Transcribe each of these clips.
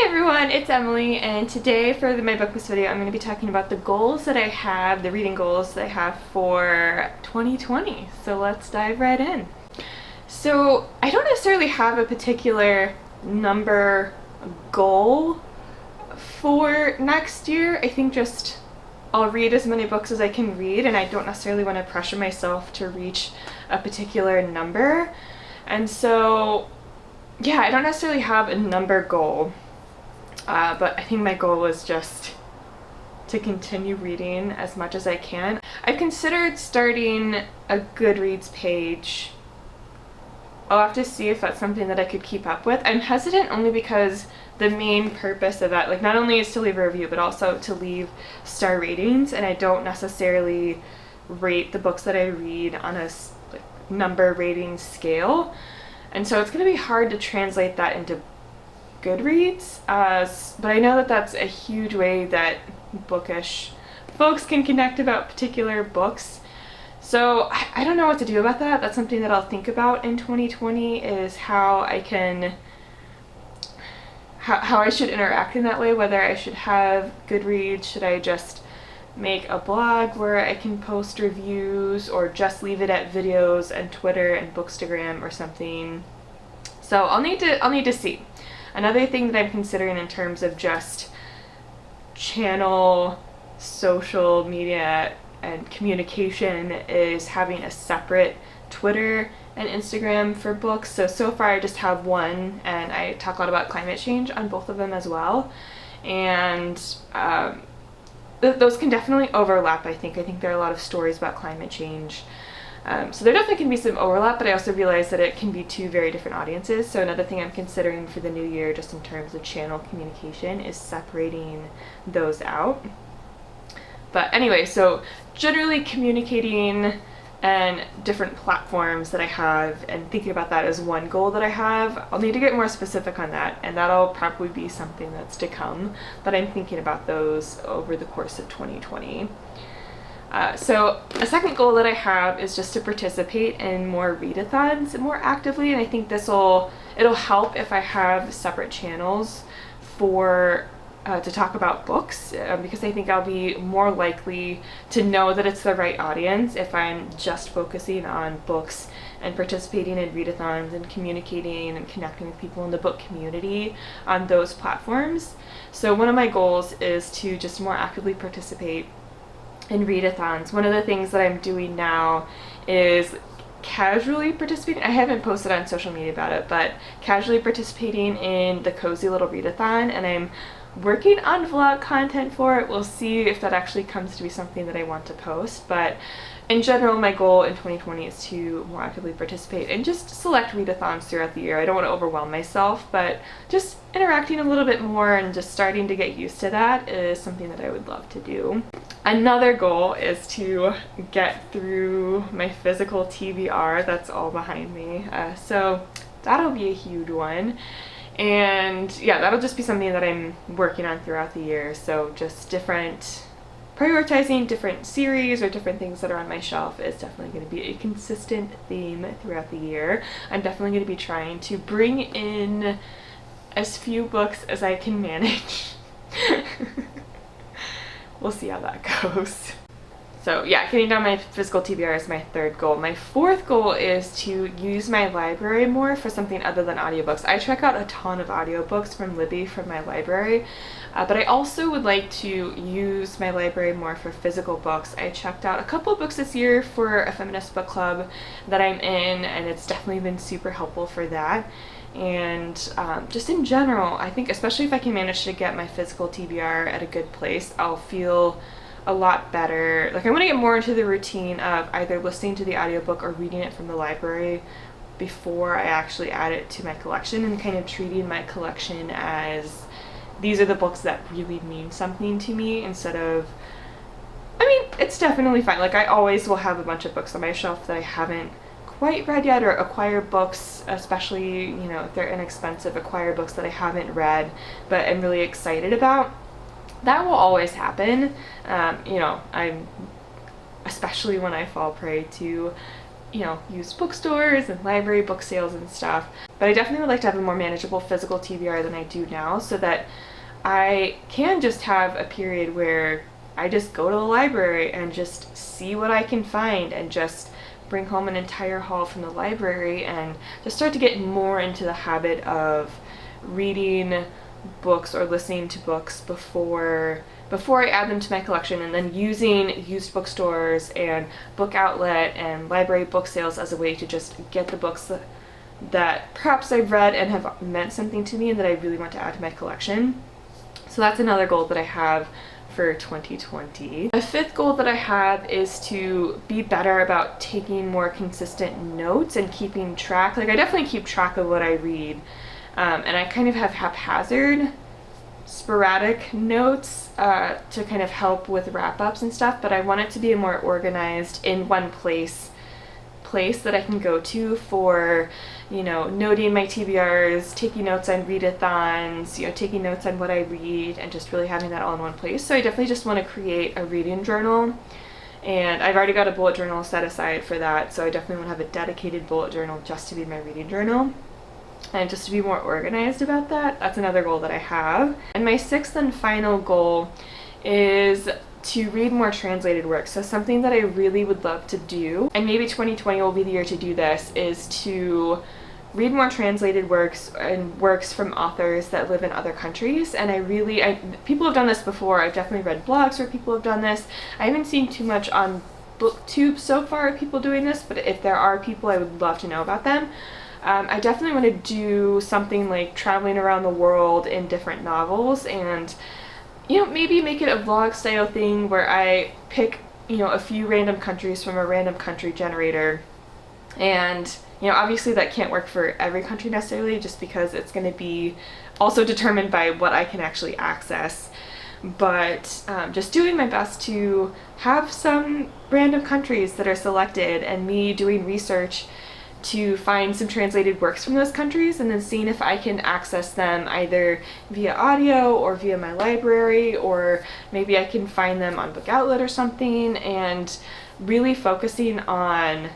everyone, it's Emily, and today for my Bookmas video I'm going to be talking about the goals that I have, the reading goals that I have for 2020. So let's dive right in. So I don't necessarily have a particular number goal for next year. I think just I'll read as many books as I can read, and I don't necessarily want to pressure myself to reach a particular number. And so yeah, I don't necessarily have a number goal, but I think my goal is just to continue reading as much as I can. I've considered starting a Goodreads page. I'll have to see if that's something that I could keep up with. I'm hesitant only because the main purpose of that, like, not only is to leave a review, but also to leave star ratings, and I don't necessarily rate the books that I read on a number rating scale. And so it's going to be hard to translate that into Goodreads, but I know that that's a huge way that Bookish folks can connect about particular books. So I don't know what to do about that. That's something that I'll think about in 2020, is how I should interact in that way, whether I should have Goodreads, should I just make a blog where I can post reviews, or just leave it at videos and Twitter and Bookstagram or something. So I'll need to see. Another thing that I'm considering in terms of just channel, social media, and communication is having a separate Twitter and Instagram for books. So far I just have one, and I talk a lot about climate change on both of them as well. And those can definitely overlap, I think. I think there are a lot of stories about climate change. So there definitely can be some overlap, but I also realize that it can be two very different audiences. So another thing I'm considering for the new year, just in terms of channel communication, is separating those out. But anyway, so generally communicating and different platforms that I have, and thinking about that as one goal that I have. I'll need to get more specific on that, and that'll probably be something that's to come, but I'm thinking about those over the course of 2020. So a second goal that I have is just to participate in more readathons more actively, and I think it'll help if I have separate channels for to talk about books, because I think I'll be more likely to know that it's the right audience if I'm just focusing on books and participating in readathons and communicating and connecting with people in the book community on those platforms. So one of my goals is to just more actively participate in readathons. One of the things that I'm doing now is casually participating. I haven't posted on social media about it, but casually participating in the Cozy Little Readathon, and I'm working on vlog content for it. We'll see if that actually comes to be something that I want to post, but in general my goal in 2020 is to more actively participate in just select readathons throughout the year. I don't want to overwhelm myself, but just interacting a little bit more and just starting to get used to that is something that I would love to do. Another goal is to get through my physical TBR that's all behind me, so that'll be a huge one. And yeah, that'll just be something that I'm working on throughout the year. So just prioritizing different series or different things that are on my shelf is definitely going to be a consistent theme throughout the year. I'm definitely going to be trying to bring in as few books as I can manage. We'll see how that goes. So yeah, getting down my physical TBR is my third goal. My fourth goal is to use my library more for something other than audiobooks. I check out a ton of audiobooks from Libby from my library, but I also would like to use my library more for physical books. I checked out a couple of books this year for a feminist book club that I'm in, and it's definitely been super helpful for that. And just in general, I think especially if I can manage to get my physical TBR at a good place, I'll feel a lot better. Like, I want to get more into the routine of either listening to the audiobook or reading it from the library before I actually add it to my collection, and kind of treating my collection as these are the books that really mean something to me, instead of, I mean, it's definitely fine. Like, I always will have a bunch of books on my shelf that I haven't quite read yet, or acquire books, especially, you know, if they're inexpensive, acquire books that I haven't read but I'm really excited about. That will always happen. You know, especially when I fall prey to used bookstores and library book sales and stuff. But I definitely would like to have a more manageable physical TBR than I do now, so that I can just have a period where I just go to the library and just see what I can find and just bring home an entire haul from the library and just start to get more into the habit of reading books or listening to books before I add them to my collection, and then using used bookstores and book outlet and library book sales as a way to just get the books that perhaps I've read and have meant something to me and that I really want to add to my collection. So that's another goal that I have for 2020. A fifth goal that I have is to be better about taking more consistent notes and keeping track. Like, I definitely keep track of what I read, and I kind of have haphazard, sporadic notes to kind of help with wrap-ups and stuff, but I want it to be more organized in one place that I can go to for, noting my TBRs, taking notes on readathons, taking notes on what I read, and just really having that all in one place. So I definitely just want to create a reading journal, and I've already got a bullet journal set aside for that, so I definitely want to have a dedicated bullet journal just to be my reading journal. And just to be more organized about that, that's another goal that I have. And my sixth and final goal is to read more translated works. So something that I really would love to do, and maybe 2020 will be the year to do this, is to read more translated works and works from authors that live in other countries. And people have done this before. I've definitely read blogs where people have done this. I haven't seen too much on BookTube so far of people doing this, but if there are people, I would love to know about them. I definitely want to do something like traveling around the world in different novels, and maybe make it a vlog style thing where I pick a few random countries from a random country generator. And obviously that can't work for every country necessarily, just because it's going to be also determined by what I can actually access. But just doing my best to have some random countries that are selected, and me doing research to find some translated works from those countries, and then seeing if I can access them either via audio or via my library, or maybe I can find them on Book Outlet or something, and really focusing on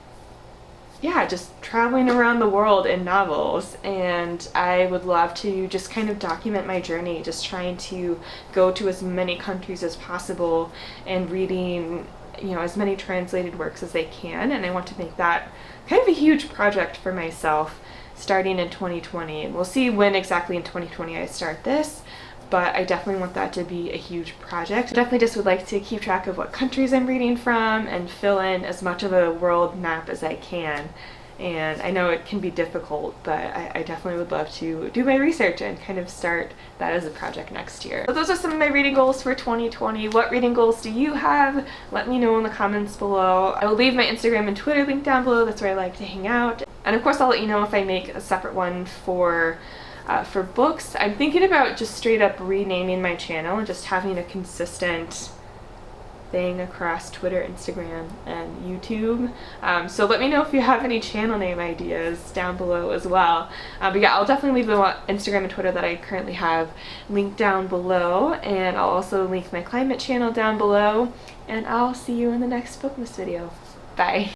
just traveling around the world in novels. And I would love to just kind of document my journey, just trying to go to as many countries as possible and reading as many translated works as they can. And I want to make that kind of a huge project for myself starting in 2020. And we'll see when exactly in 2020 I start this, but I definitely want that to be a huge project. I definitely just would like to keep track of what countries I'm reading from and fill in as much of a world map as I can. And I know it can be difficult, but I definitely would love to do my research and kind of start that as a project next year. So those are some of my reading goals for 2020. What reading goals do you have? Let me know in the comments below. I will leave my Instagram and Twitter link down below. That's where I like to hang out. And of course, I'll let you know if I make a separate one for books. I'm thinking about just straight up renaming my channel and just having a consistent thing across Twitter, Instagram, and YouTube. So let me know if you have any channel name ideas down below as well. But yeah, I'll definitely leave the Instagram and Twitter that I currently have linked down below, and I'll also link my climate channel down below, and I'll see you in the next Bookmas video. Bye!